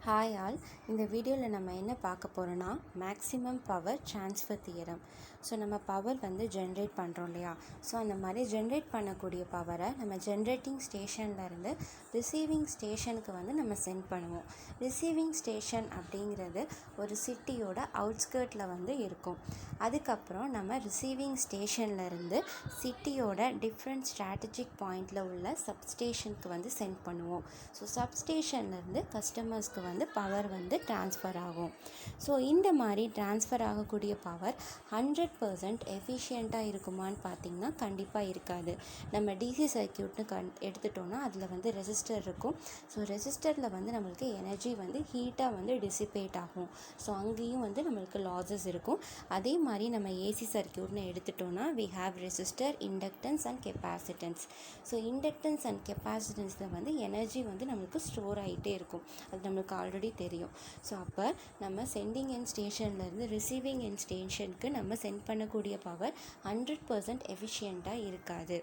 Hi all. இந்த வீடியோவில் நம்ம என்ன பார்க்க போகிறோன்னா maximum power transfer theorem. So நம்ம பவர் வந்து ஜென்ரேட் பண்ணுறோம் இல்லையா? ஸோ அந்த மாதிரி ஜென்ரேட் பண்ணக்கூடிய பவரை நம்ம ஜென்ரேட்டிங் ஸ்டேஷன்லேருந்து ரிசீவிங் ஸ்டேஷனுக்கு வந்து நம்ம சென்ட் பண்ணுவோம். ரிசீவிங் ஸ்டேஷன் அப்படிங்கிறது ஒரு சிட்டியோட அவுட்ஸ்கர்ட்டில் வந்து இருக்கும். அதுக்கப்புறம் நம்ம ரிசீவிங் ஸ்டேஷன்லேருந்து சிட்டியோட டிஃப்ரெண்ட் ஸ்ட்ராட்டஜிக் பாயிண்டில் உள்ள சப்ஸ்டேஷனுக்கு வந்து சென்ட் பண்ணுவோம். ஸோ சப்ஸ்டேஷன்லேருந்து கஸ்டமர்ஸ்க்கு வந்து பவர் வந்து ட்ரான்ஸ்ஃபர் ஆகும். ஸோ இந்த மாதிரி ட்ரான்ஸ்ஃபர் ஆகக்கூடிய பவர் 100% எஃபிஷியண்ட்டாக இருக்குமான்னு பார்த்திங்கன்னா கண்டிப்பாக இருக்காது. நம்ம டிசி சர்க்யூட்னு எடுத்துட்டோன்னா அதில் வந்து ரெசிஸ்டர் இருக்கும். ஸோ ரெசிஸ்டரில் வந்து நம்மளுக்கு எனர்ஜி வந்து ஹீட்டாக வந்து டிசிபேட் ஆகும். ஸோ அங்கேயும் வந்து நம்மளுக்கு லாஸஸ் இருக்கும். அதே மாதிரி நம்ம ஏசி சர்க்யூட்னு எடுத்துட்டோன்னா we have resistor, inductance and capacitance. So inductance and கெப்பாசிட்டன்ஸில் வந்து எனர்ஜி வந்து நம்மளுக்கு ஸ்டோர் ஆகிட்டே இருக்கும். அது நம்மளுக்கு ஆல்ரெடி தெரியும். ஸோ அப்போ நம்ம சென்டிங் எண்ட் ஸ்டேஷன்லேருந்து ரிசீவிங் எண்ட் ஸ்டேஷனுக்கு நம்ம சென்ட் பண்ணக்கூடிய பவர் 100% எஃபிஷியண்ட்டாக இருக்காது.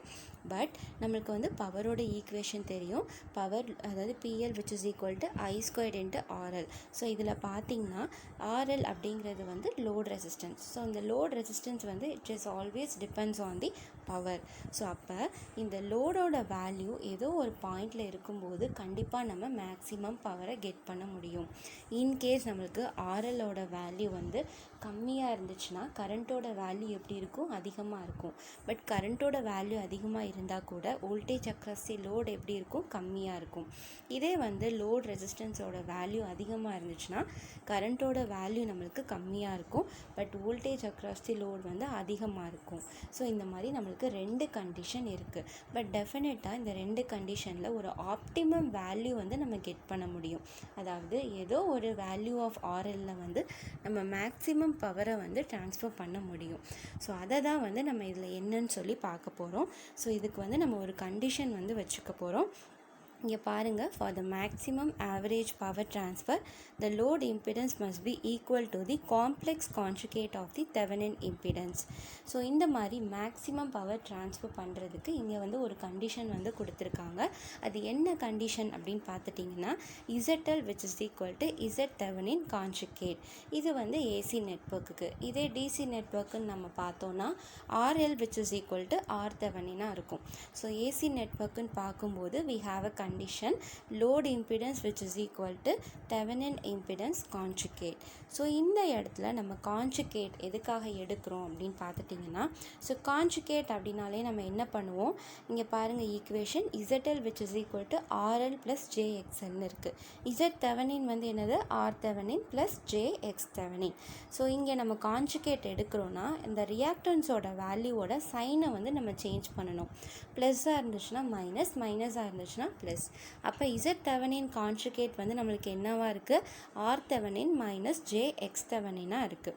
பட் நம்மளுக்கு வந்து பவரோட ஈக்குவேஷன் தெரியும். பவர் அதாவது PL which is equal to I squared into RL. So இதில் பார்த்திங்கன்னா RL அப்படிங்கிறது வந்து லோட் ரெசிஸ்டன்ஸ். ஸோ இந்த லோட் ரெசிஸ்டன்ஸ் வந்து it is always depends on the power. So அப்போ இந்த லோடோட வேல்யூ ஏதோ ஒரு பாயிண்டில் இருக்கும்போது கண்டிப்பாக நம்ம மேக்ஸிமம் பவரை கெட் பண்ண முடியும். இன்கேஸ் நம்மளுக்கு RLோட வேல்யூ வந்து கம்மியாக இருந்துச்சுன்னா கரண்ட்டோட வேல்யூ எப்படி இருக்கும்? அதிகமாக இருக்கும். பட் கரண்ட்டோட வேல்யூ அதிகமாக இருந்தால் கூட வோல்டேஜ் அக்ராஸ் தி லோட் எப்படி இருக்கும்? கம்மியாக இருக்கும். இதே வந்து லோட் ரெசிஸ்டன்ஸோட வேல்யூ அதிகமாக இருந்துச்சுன்னா கரண்ட்டோட வேல்யூ நம்மளுக்கு கம்மியாக இருக்கும். But voltage across the load வந்து அதிகமாக இருக்கும். ஸோ இந்த மாதிரி நம்மளுக்கு ரெண்டு கண்டிஷன் இருக்குது. பட் டெஃபினட்டாக இந்த ரெண்டு கண்டிஷனில் ஒரு ஆப்டிமம் வேல்யூ வந்து நம்ம கெட் பண்ண முடியும். அதாவது ஏதோ ஒரு வேல்யூ ஆஃப் RLல வந்து நம்ம மேக்ஸிமம் பவரை வந்து ட்ரான்ஸ்ஃபர் பண்ண முடியும். ஸோ அதை தான் வந்து நம்ம இதில் என்னன்னு சொல்லி பார்க்க போகிறோம். ஸோ இதுக்கு வந்து நம்ம ஒரு கண்டிஷன் வந்து வச்சுக்க போகிறோம். இங்கே பாருங்கள், for the maximum average power transfer the load impedance must be equal to the complex conjugate of the Thevenin impedance. So இந்த மாதிரி மேக்ஸிமம் பவர் ட்ரான்ஸ்ஃபர் பண்ணுறதுக்கு இங்கே வந்து ஒரு கண்டிஷன் வந்து கொடுத்துருக்காங்க. அது என்ன கண்டிஷன் அப்படின்னு பார்த்துட்டிங்கன்னா ZL which is equal to Z Thevenin conjugate. இது வந்து ஏசி நெட்வொர்க்குக்கு. இதே டிசி நெட்வொர்க்குன்னு நம்ம பார்த்தோன்னா RL which is equal to R தெவெனினாக இருக்கும். ஸோ ஏசி நெட்வொர்க்குன்னு பார்க்கும்போது we have a condition load impedance which is equal to Thevenin impedance conjugate. So இந்த இடத்துல நம்ம கான்ஜுகேட் எதுக்காக எடுக்கிறோம் அப்படின்னு பார்த்துட்டிங்கன்னா, ஸோ கான்ஜுகேட் அப்படின்னாலே நம்ம என்ன பண்ணுவோம்? இங்கே பாருங்கள் equation ZL which is equal to RL plus JXLன்னு இருக்குது. Z தெவெனின் வந்து என்னது? R Thevenin plus JX Thevenin. So இங்கே நம்ம கான்ஜுகேட் எடுக்கிறோன்னா இந்த ரியாக்டன்ஸோட வேல்யூவோட சைனை வந்து நம்ம சேஞ்ச் பண்ணணும். ப்ளஸ்ஸாக இருந்துச்சுன்னா மைனஸ், மைனஸாக இருந்துச்சுன்னா ப்ளஸ். அப்போ Z தெவெனின் கான்ஜுகேட் வந்து நம்மளுக்கு என்னவா இருக்குது? R தெவெனின் மைனஸ் JX தெவெனினாக இருக்குது.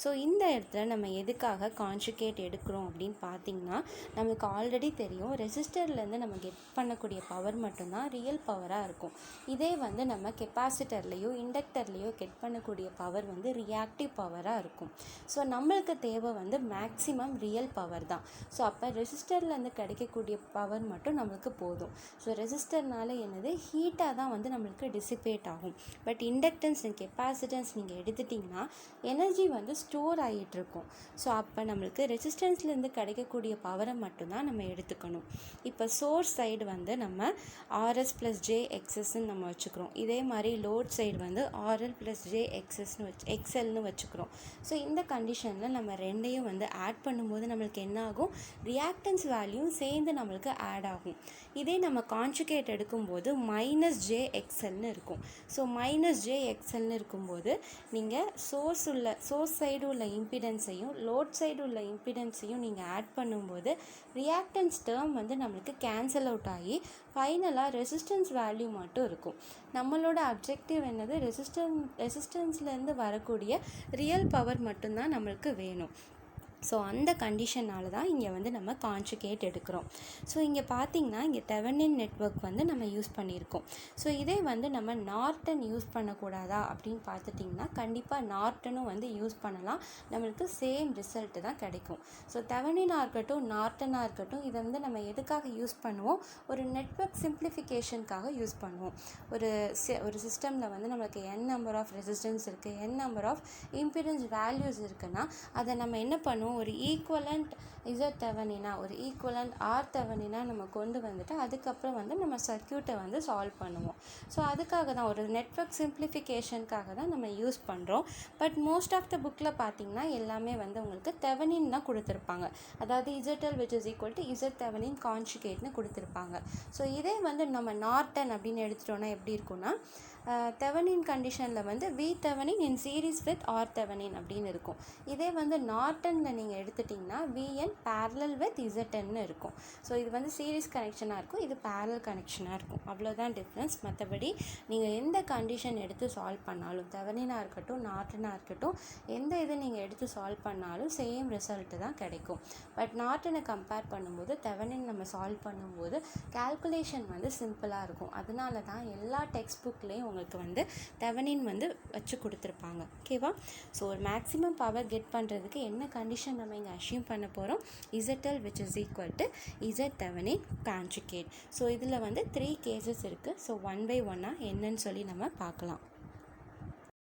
ஸோ இந்த இடத்துல நம்ம எதுக்காக கான்ஜுகேட் எடுக்கிறோம் அப்படின்னு பார்த்தீங்கன்னா, நமக்கு ஆல்ரெடி தெரியும் ரெசிஸ்டர்லேருந்து நம்ம கெட் பண்ணக்கூடிய பவர் மட்டும்தான் ரியல் பவராக இருக்கும். இதே வந்து நம்ம கெப்பாசிட்டர்லேயோ இண்டக்டர்லேயோ கெட் பண்ணக்கூடிய பவர் வந்து ரியாக்டிவ் பவராக இருக்கும். ஸோ நம்மளுக்கு தேவை வந்து மேக்ஸிமம் ரியல் பவர் தான். ஸோ அப்போ ரெசிஸ்டர்லேருந்து கிடைக்கக்கூடிய பவர் மட்டும் நம்மளுக்கு போதும். ஸோ ரெசிஸ்டர்னால என்னது? ஹீட்டாக தான் வந்து நம்மளுக்கு டிசிபேட் ஆகும். பட் இண்டக்டன்ஸ் அண்ட் கெப்பாசிட்டன்ஸ் நீங்கள் எடுத்துட்டிங்கன்னா எனர்ஜி வந்து ஸ்டோர் ஆகிட்டு இருக்கும். ஸோ அப்போ நம்மளுக்கு ரெசிஸ்டன்ஸ்லேருந்து கிடைக்கக்கூடிய பவரை மட்டும்தான் நம்ம எடுத்துக்கணும். இப்போ சோர்ஸ் சைடு வந்து நம்ம RS ப்ளஸ் JXSன்னு நம்ம வச்சுக்கிறோம். இதே மாதிரி லோட் சைடு வந்து RL ப்ளஸ் JXSன்னு XLன்னு வச்சுக்கிறோம். ஸோ இந்த கண்டிஷனில் நம்ம ரெண்டையும் வந்து ஆட் பண்ணும்போது நம்மளுக்கு என்ன ஆகும்? ரியாக்டன்ஸ் வேல்யூ சேர்ந்து நம்மளுக்கு ஆட் ஆகும். இதே நம்ம கான்ஜுகேட் எடுக்கும்போது மைனஸ் JXLன்னு இருக்கும். ஸோ மைனஸ் JXLன்னு இருக்கும்போது நீங்கள் சோர்ஸ் சைடு உள்ள இம்பிடன்ஸையும் லோட் சைடு உள்ள இம்பிடன்ஸையும் நீங்கள் ஆட் பண்ணும்போது ரியாக்டன்ஸ் டேர்ம் வந்து நம்மளுக்கு கேன்சல் அவுட் ஆகி ஃபைனலாக ரெசிஸ்டன்ஸ் வேல்யூ மட்டும் இருக்கும். நம்மளோட அப்ஜெக்டிவ் என்னது? ரெசிஸ்டன்ஸ்லேருந்து வரக்கூடிய ரியல் பவர் மட்டும்தான் நம்மளுக்கு வேணும். ஸோ அந்த கண்டிஷனால் தான் இங்கே வந்து நம்ம கான்ஜுகேட் எடுக்கிறோம். ஸோ இங்கே பார்த்திங்கன்னா இங்கே தெவெனின் நெட்வொர்க் வந்து நம்ம யூஸ் பண்ணியிருக்கோம். ஸோ இதே வந்து நம்ம நார்டன் யூஸ் பண்ணக்கூடாதா அப்படின்னு பார்த்துட்டிங்கன்னா கண்டிப்பாக நார்டனும் வந்து யூஸ் பண்ணலாம், நம்மளுக்கு சேம் ரிசல்ட்டு தான் கிடைக்கும். ஸோ தெவெனினாக இருக்கட்டும் நார்டனாக இருக்கட்டும் இதை வந்து நம்ம எதுக்காக யூஸ் பண்ணுவோம், ஒரு நெட்வொர்க் சிம்பிளிஃபிகேஷனுக்காக யூஸ் பண்ணுவோம். ஒரு சிஸ்டமில் வந்து நம்மளுக்கு n நம்பர் ஆஃப் ரெசிஸ்டன்ஸ் இருக்குது, n number of impedance values இருக்குன்னா அதை நம்ம என்ன பண்ணுவோம், ஒரு ஈக்குவலண்ட் இசட் தெவெனினா ஒரு ஈக்குவலண்ட் ஆர் தெவெனினா நம்ம கொண்டு வந்துட்டு அதுக்கப்புறம் வந்து நம்ம சர்க்யூட்டை வந்து சால்வ் பண்ணுவோம். ஸோ அதுக்காக தான் ஒரு நெட்வொர்க் சிம்பிளிஃபிகேஷனுக்காக தான் நம்ம யூஸ் பண்ணுறோம். பட் மோஸ்ட் ஆஃப் த புக்கில் பார்த்திங்கன்னா எல்லாமே வந்து உங்களுக்கு தெவெனின் தான் கொடுத்துருப்பாங்க, அதாவது ZL which is equal to Z Thevenin கான்ஜுகேட்னு கொடுத்துருப்பாங்க. ஸோ இதே வந்து நம்ம நார்டன் அப்படின்னு எடுத்துட்டோன்னா எப்படி இருக்குன்னா தெவெனின் கண்டிஷனில் வந்து V Thevenin in series with R Thevenin அப்படின்னு இருக்கும். இதே வந்து நார்டனில் நீங்கள் எடுத்துட்டிங்கன்னா விஎன் பேரலல் வித் இசட்என்னு இருக்கும். ஸோ இது வந்து சீரீஸ் கனெக்ஷனாக இருக்கும், இது பேரலல் கனெக்ஷனாக இருக்கும், அவ்வளோதான் டிஃப்ரென்ஸ். மற்றபடி நீங்கள் எந்த கண்டிஷன் எடுத்து சால்வ் பண்ணாலும் தெவெனினாக இருக்கட்டும் நார்டனாக இருக்கட்டும் எந்த இது நீங்கள் எடுத்து சால்வ் பண்ணாலும் சேம் ரிசல்ட்டு தான் கிடைக்கும். பட் நார்டனை கம்பேர் பண்ணும்போது தெவெனின் நம்ம சால்வ் பண்ணும்போது கால்குலேஷன் வந்து சிம்பிளாக இருக்கும். அதனால தான் எல்லா டெக்ஸ்ட் புக்லேயும் உங்களுக்கு வந்து தெவெனின் வந்து வச்சு கொடுத்துருப்பாங்க. ஓகேவா? ஸோ ஒரு மேக்ஸிமம் பவர் கெட் பண்ணுறதுக்கு என்ன கண்டிஷன் நம்ம இங்கே அஷ்யூம் பண்ண போகிறோம், Z L which is equal to Z Thevenin conjugate. So இதில் வந்து 3 கேசஸ் இருக்குது. ஸோ 1 by 1 என்னன்னு சொல்லி நம்ம பார்க்கலாம்.